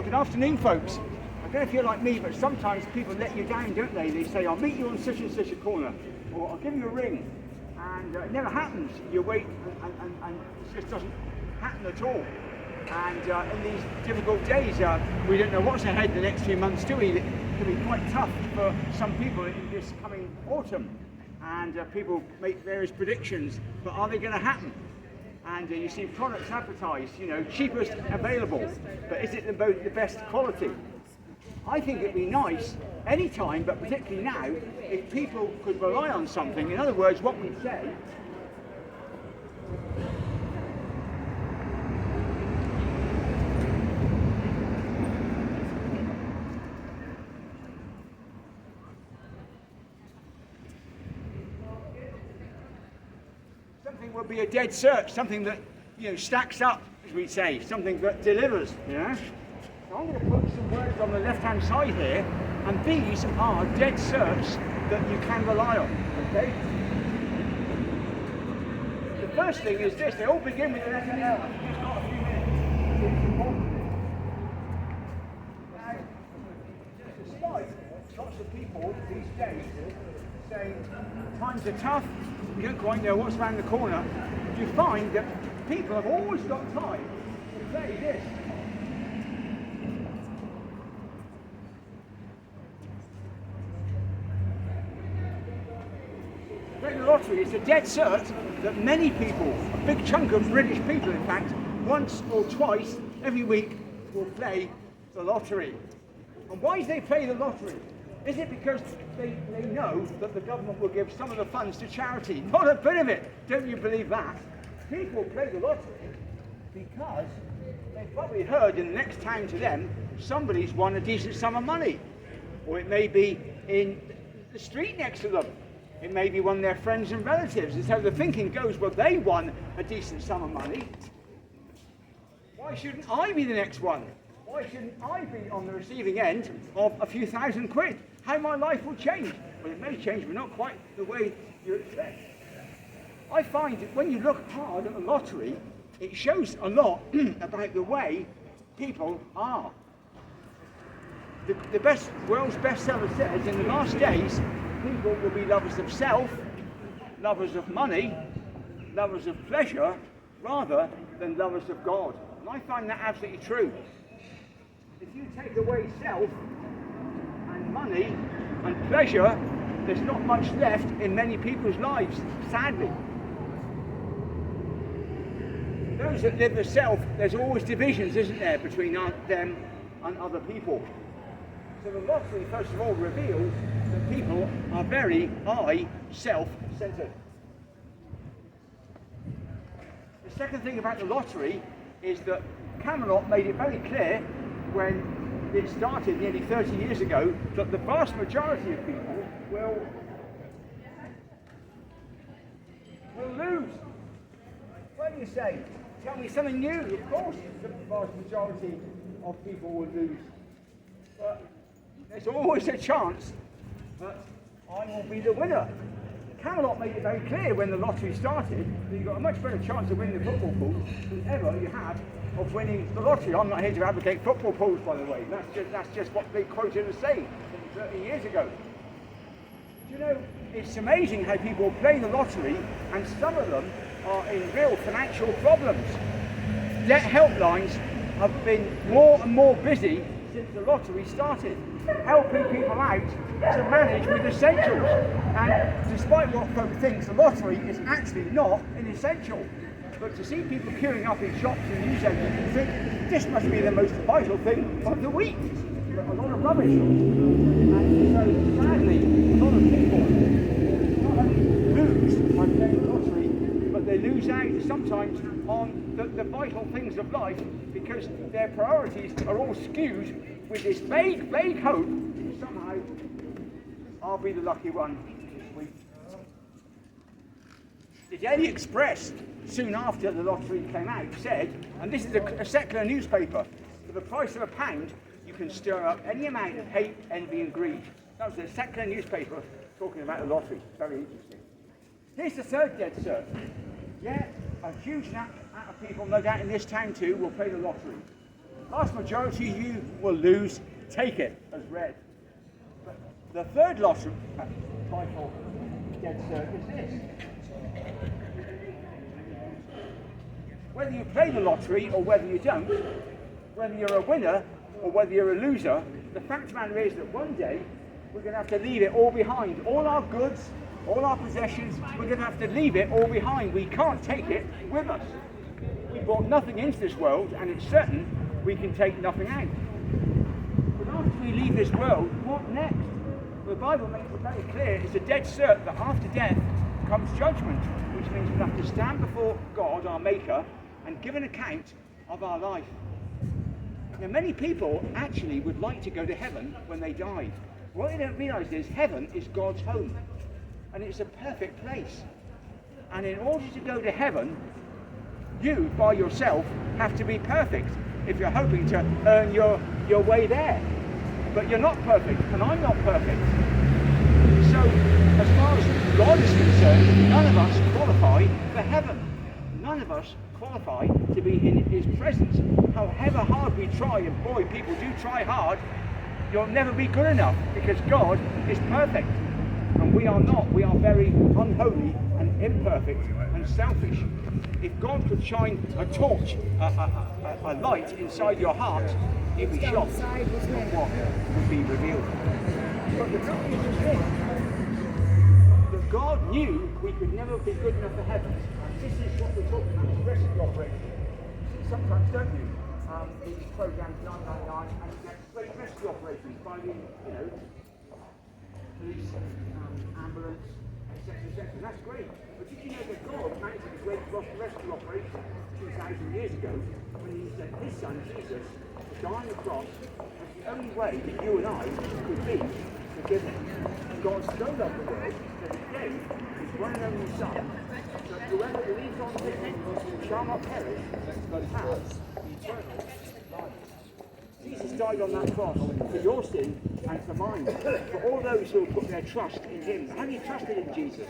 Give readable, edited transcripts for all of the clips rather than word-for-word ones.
good afternoon, folks. I don't know if you're like me, but sometimes people let you down, don't they? They say, I'll meet you on such and such a corner, or I'll give you a ring, and it never happens. You wait, and it just doesn't happen at all. And in these difficult days, we don't know what's ahead the next few months, do we? It can be quite tough for some people in this coming autumn. And people make various predictions, but are they going to happen? And you see products advertised, you know, cheapest available, but is it the best quality? I think it'd be nice any time, but particularly now, if people could rely on something. In other words, what we say. Something will be a dead cert, something that, you know, stacks up, as we say, something that delivers, you know. So I'm going to put some words on the left-hand side here, and these are dead certs that you can rely on, okay? The first thing is this, they all begin with the letter L. It's got a few minutes. It's important. Now, despite lots of people these days saying times are tough, you don't quite know what's around the corner, you find that people have always got time to play this. Playing the lottery is a dead cert that many people, a big chunk of British people in fact, once or twice every week will play the lottery. And why do they play the lottery? Is it because they know that the government will give some of the funds to charity? Not a bit of it. Don't you believe that? People play the lottery because they've probably heard in the next town to them somebody's won a decent sum of money. Or it may be in the street next to them. It may be one of their friends and relatives. And so the thinking goes, well, they won a decent sum of money. Why shouldn't I be the next one? Why shouldn't I be on the receiving end of a few thousand quid? How my life will change? Well, it may change, but not quite the way you expect. I find that when you look hard at the lottery, it shows a lot about the way people are. The world's bestseller says, in the last days, people will be lovers of self, lovers of money, lovers of pleasure, rather than lovers of God. And I find that absolutely true. If you take away self and money and pleasure, there's not much left in many people's lives, sadly. Those that live for self, there's always divisions, isn't there, between them and other people. So the lottery, first of all, reveals that people are very self-centered. The second thing about the lottery is that Camelot made it very clear when it started nearly 30 years ago that the vast majority of people will lose. What do you say? Tell me something new. Of course the vast majority of people will lose. But there's always a chance that I will be the winner. Camelot made it very clear when the lottery started that you've got a much better chance of winning the football pool than ever you have of winning the lottery. I'm not here to advocate football pools, by the way. That's just what they quoted as saying 30 years ago. Do you know, it's amazing how people play the lottery and some of them are in real financial problems. Debt helplines have been more and more busy since the lottery started, helping people out to manage with essentials. And despite what folk think, the lottery is actually not an essential. But to see people queuing up in shops and news centres, you think this must be the most vital thing of the week. But a lot of rubbish. And so sadly, a lot of people not only lose by playing the lottery, but they lose out sometimes on the vital things of life because their priorities are all skewed with this vague hope that somehow I'll be the lucky one this week. The Daily Express, soon after the lottery came out, said, and this is a secular newspaper, for the price of £1, you can stir up any amount of hate, envy and greed. That was a secular newspaper talking about the lottery. Very interesting. Here's the third dead cert. Yeah, a huge amount of people, no doubt in this town too, will play the lottery. Vast majority of you will lose. Take it as read. But the third lottery, title, dead cert, is this. Whether you play the lottery or whether you don't, whether you're a winner or whether you're a loser, the fact of the matter is that one day we're going to have to leave it all behind. All our goods, all our possessions, we're going to have to leave it all behind. We can't take it with us. We brought nothing into this world, and it's certain we can take nothing out. But after we leave this world, what next? The Bible makes it very clear, it's a dead cert that after death comes judgment, which means we'll have to stand before God, our Maker, and give an account of our life. Now, many people actually would like to go to heaven when they die. What they don't realise is heaven is God's home, and it's a perfect place. And in order to go to heaven, you, by yourself, have to be perfect if you're hoping to earn your way there. But you're not perfect, and I'm not perfect. So, as far as God is concerned, none of us qualify for heaven. None of us qualify to be in his presence. However hard we try, and boy, people do try hard, you'll never be good enough, because God is perfect. And we are not. We are very unholy and imperfect and selfish. If God could shine a torch, a light inside your heart, you'd be shocked at what would be revealed. But the good news is this, that God knew we could never be good enough for heaven. This is what we're talking about, this rescue operation. Sometimes, don't you? These programs 999 and you get great rescue operations by the, police, ambulance, etc. That's great. But did you know that God counted the great rescue operation 2,000 years ago when he sent his son Jesus to die on the cross as the only way that you and I could be forgiven. God so loved the world that he gave his one and only son, that whoever believes on him shall not perish but have eternal life. Jesus died on that cross for your sin and for mine, for all those who have put their trust in him. Have you trusted in Jesus?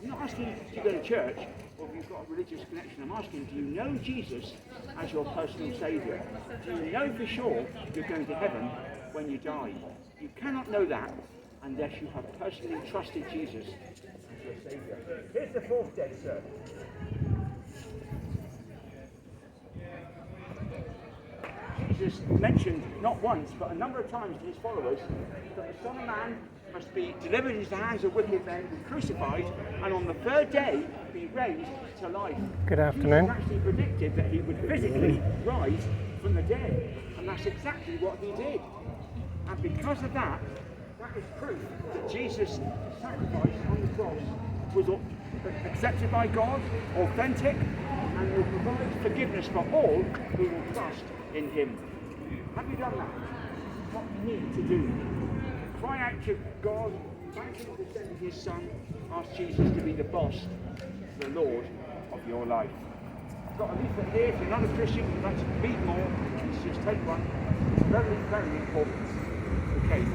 I'm not asking you to go to church or if you've got a religious connection. I'm asking, do you know Jesus as your personal saviour? Do you know for sure you're going to heaven when you die? You cannot know that unless you have personally trusted Jesus as your saviour. Here's the fourth dead cert. Jesus mentioned not once but a number of times to his followers that the Son of Man must be delivered into the hands of wicked men, be crucified, and on the third day be raised to life. Good afternoon. Jesus actually predicted that he would physically rise from the dead, and that's exactly what he did. And because of that, that is proof that Jesus' sacrifice on the cross was accepted by God, authentic, and will provide forgiveness for all who will trust in him. Have you done that? What you need to do. Cry out to God, thank him for sending his son, ask Jesus to be the boss, the Lord of your life. I've got a leaflet here. If you're not a Christian, you'd like to read more, please just take one. It's very, very important. Okay.